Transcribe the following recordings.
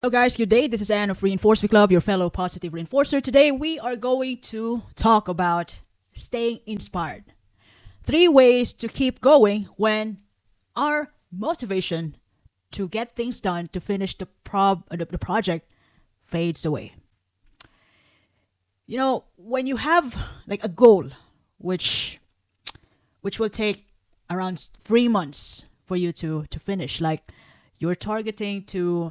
Hello, guys. Good day. This is Anne of Reinforcement Club, your fellow positive reinforcer. Today, we are going to talk about staying inspired. Three ways to keep going when our motivation to get things done, to finish the project, fades away. When you have like a goal, which which will take around 3 months for you to finish, like you're targeting to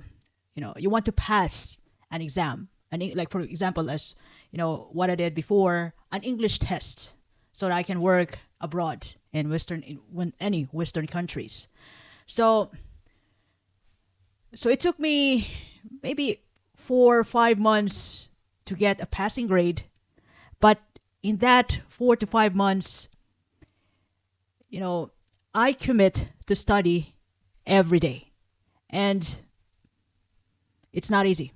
you want to pass an exam, like for example, as what I did before, an English test, so that I can work abroad in any western countries. So so it took me maybe 4 or 5 months to get a passing grade. But in that 4 to 5 months, you know I commit to study every day. And it's not easy.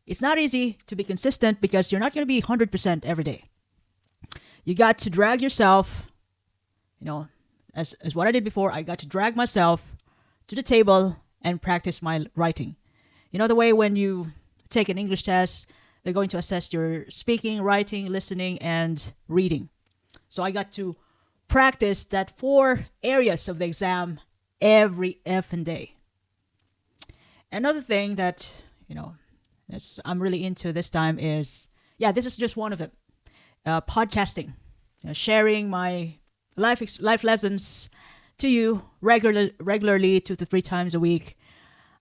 It's not easy to be consistent because you're not going to be 100% every day. You got to drag yourself, as what I did before. I got to drag myself to the table and practice my writing. The way when you take an English test, they're going to assess your speaking, writing, listening, and reading. So I got to practice that four areas of the exam every effing day. Another thing that I'm really into this time is, yeah, this is just one of it. Podcasting, sharing my life lessons to you regularly, 2 to 3 times a week.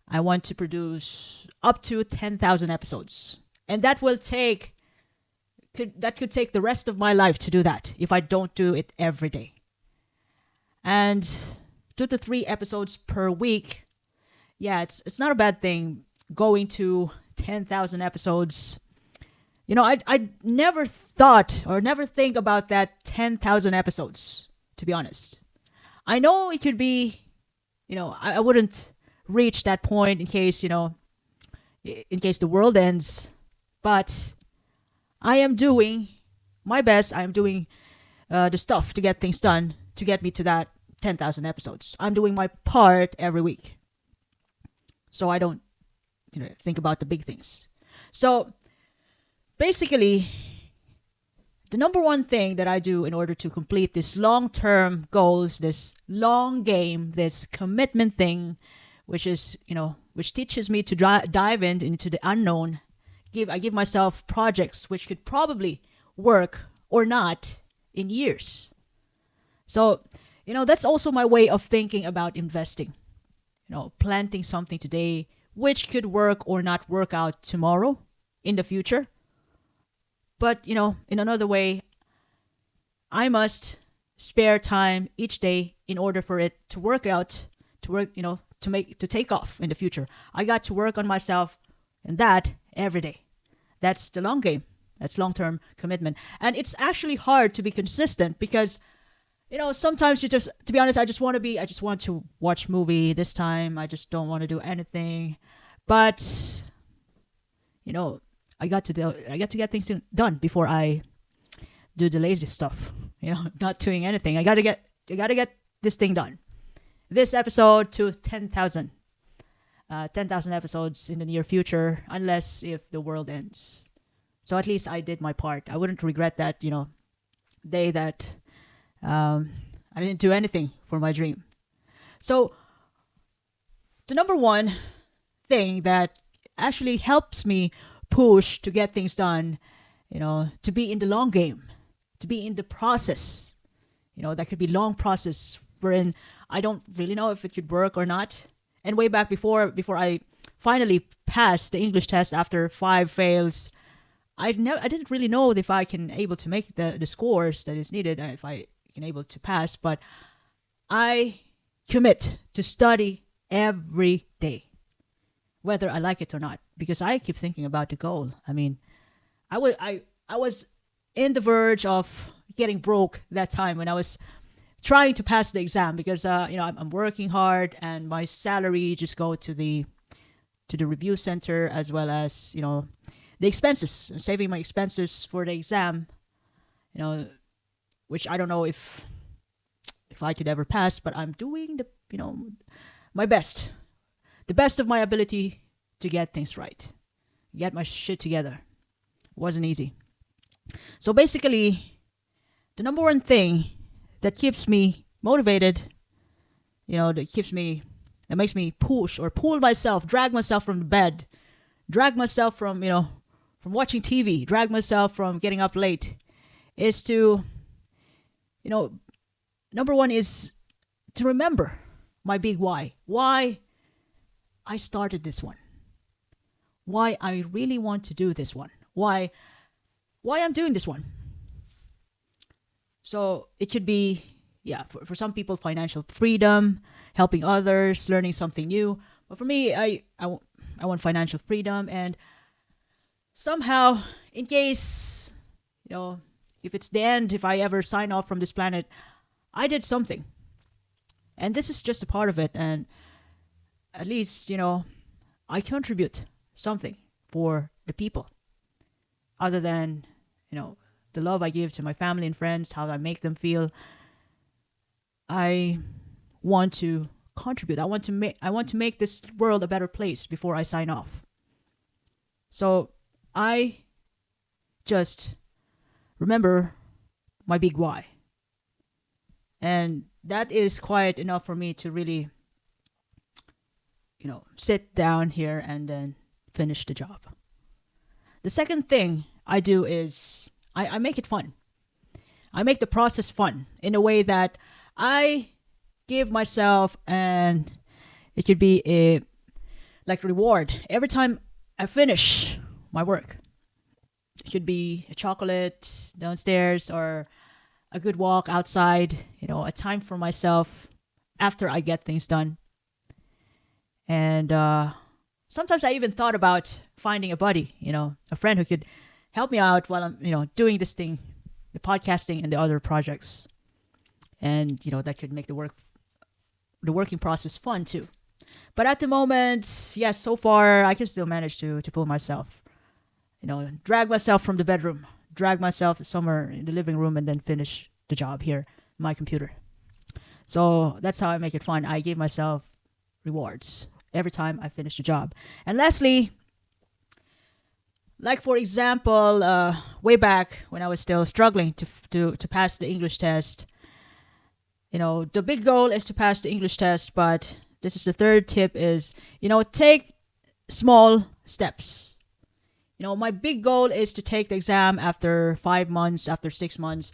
I want to produce up to 10,000 episodes, and that could take the rest of my life to do that if I don't do it every day. And 2 to 3 episodes per week. Yeah, it's not a bad thing going to 10,000 episodes. I never thought or never think about that 10,000 episodes, to be honest. I know it could be, I wouldn't reach that point in case the world ends, but I am doing my best. I am doing the stuff to get things done to get me to that 10,000 episodes. I'm doing my part every week, so I don't think about the big things. So basically, the number one thing that I do in order to complete this long-term goals, this long game, this commitment thing, which teaches me to dive into the unknown. I give myself projects which could probably work or not in years. So that's also my way of thinking about investing. Planting something today which could work or not work out tomorrow in the future. But, in another way, I must spare time each day in order for it to work out, to take off in the future. I got to work on myself and that every day. That's the long game. That's long-term commitment. And it's actually hard to be consistent because sometimes to be honest, I just want to watch movie this time. I just don't want to do anything. But, I got to get things done before I do the lazy stuff. Not doing anything. I got to get this thing done. This episode to 10,000. 10,000 episodes in the near future, unless if the world ends. So at least I did my part. I wouldn't regret that, day that I didn't do anything for my dream. So the number one thing that actually helps me push to get things done, to be in the long game, to be in the process. That could be long process wherein I don't really know if it could work or not. And way back before I finally passed the English test after 5 fails, I didn't really know if I can able to make the scores that is needed, if I can able to pass. But I commit to study every day, whether I like it or not, because I keep thinking about the goal. I mean, I was in the verge of getting broke that time when I was trying to pass the exam because I'm working hard and my salary just go to the review center, as well as the expenses. I'm saving my expenses for the exam, which I don't know if I could ever pass, but I'm doing my best, the best of my ability to get things right, get my shit together. It wasn't easy. So basically, the number one thing that keeps me motivated, that makes me push or pull myself, drag myself from the bed, drag myself from, from watching TV, drag myself from getting up late, is to, number one is to remember my big why. Why I started this one. Why I really want to do this one. Why I'm doing this one. So it could be, for some people, financial freedom, helping others, learning something new. But for me, I want financial freedom, and somehow, in case, if it's the end, if I ever sign off from this planet, I did something. And this is just a part of it. And at least, I contribute something for the people. Other than, the love I give to my family and friends, how I make them feel. I want to contribute. I want to make this world a better place before I sign off. So I just remember my big why. And that is quite enough for me to really, sit down here and then finish the job. The second thing I do is I make it fun. I make the process fun in a way that I give myself, and it could be a reward every time I finish my work. It could be a chocolate downstairs or a good walk outside, a time for myself after I get things done. And sometimes I even thought about finding a buddy, a friend who could help me out while I'm, doing this thing, the podcasting and the other projects. And, that could make the working process fun too. But at the moment, yes, so far I can still manage to pull myself, drag myself from the bedroom, drag myself somewhere in the living room, and then finish the job here on my computer. So that's how I make it fun. I give myself rewards every time I finish the job. And lastly, for example, way back when I was still struggling to pass the English test, the big goal is to pass the English test, but this is the third tip is, take small steps. My big goal is to take the exam after 5 months, after 6 months.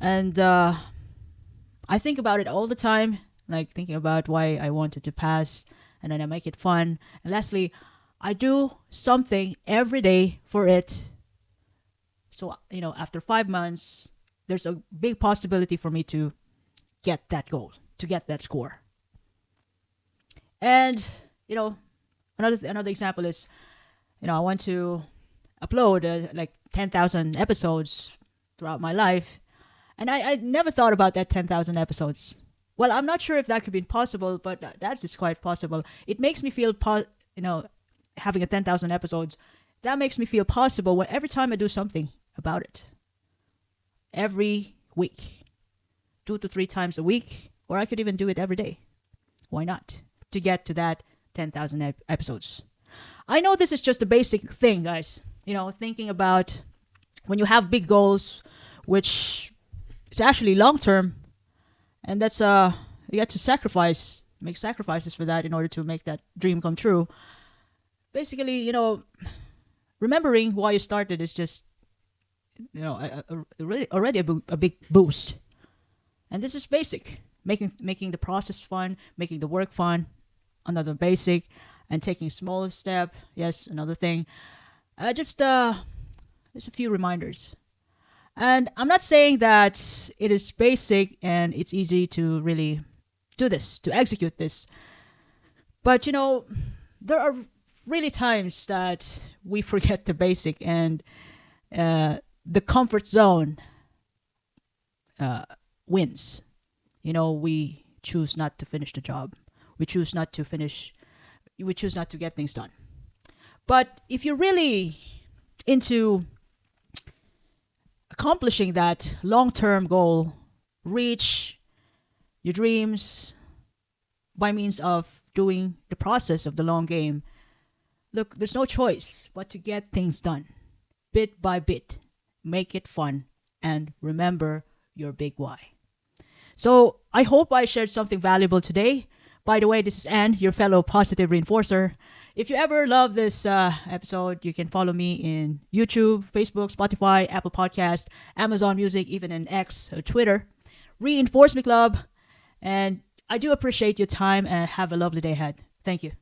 And I think about it all the time, thinking about why I wanted to pass, and then I make it fun. And lastly, I do something every day for it. So, after 5 months, there's a big possibility for me to get that goal, to get that score. And, another example is, I want to upload 10,000 episodes throughout my life. And I never thought about that 10,000 episodes. Well, I'm not sure if that could be possible, but that is quite possible. It makes me feel, having a 10,000 episodes, that makes me feel possible every time I do something about it. Every week. 2 to 3 times a week. Or I could even do it every day. Why not? To get to that 10,000 episodes. I know this is just a basic thing, guys. Thinking about when you have big goals, which is actually long term, and that's you have to make sacrifices for that in order to make that dream come true. Basically, remembering why you started is just, already a big boost. And this is basic, making the process fun, making the work fun, another basic. And taking small step, yes, another thing. Just a few reminders. And I'm not saying that it is basic and it's easy to really do this, to execute this. But, there are really times that we forget the basic, and the comfort zone wins. We choose not to finish the job. We choose not to get things done. But if you're really into accomplishing that long-term goal, reach your dreams by means of doing the process of the long game, Look, there's no choice but to get things done, bit by bit. Make it fun, and remember your big why. So I hope I shared something valuable today. By the way, this is Anne, your fellow positive reinforcer. If you ever love this episode, you can follow me in YouTube, Facebook, Spotify, Apple Podcast, Amazon Music, even in X, Twitter. Reinforce Me Club. And I do appreciate your time and have a lovely day ahead. Thank you.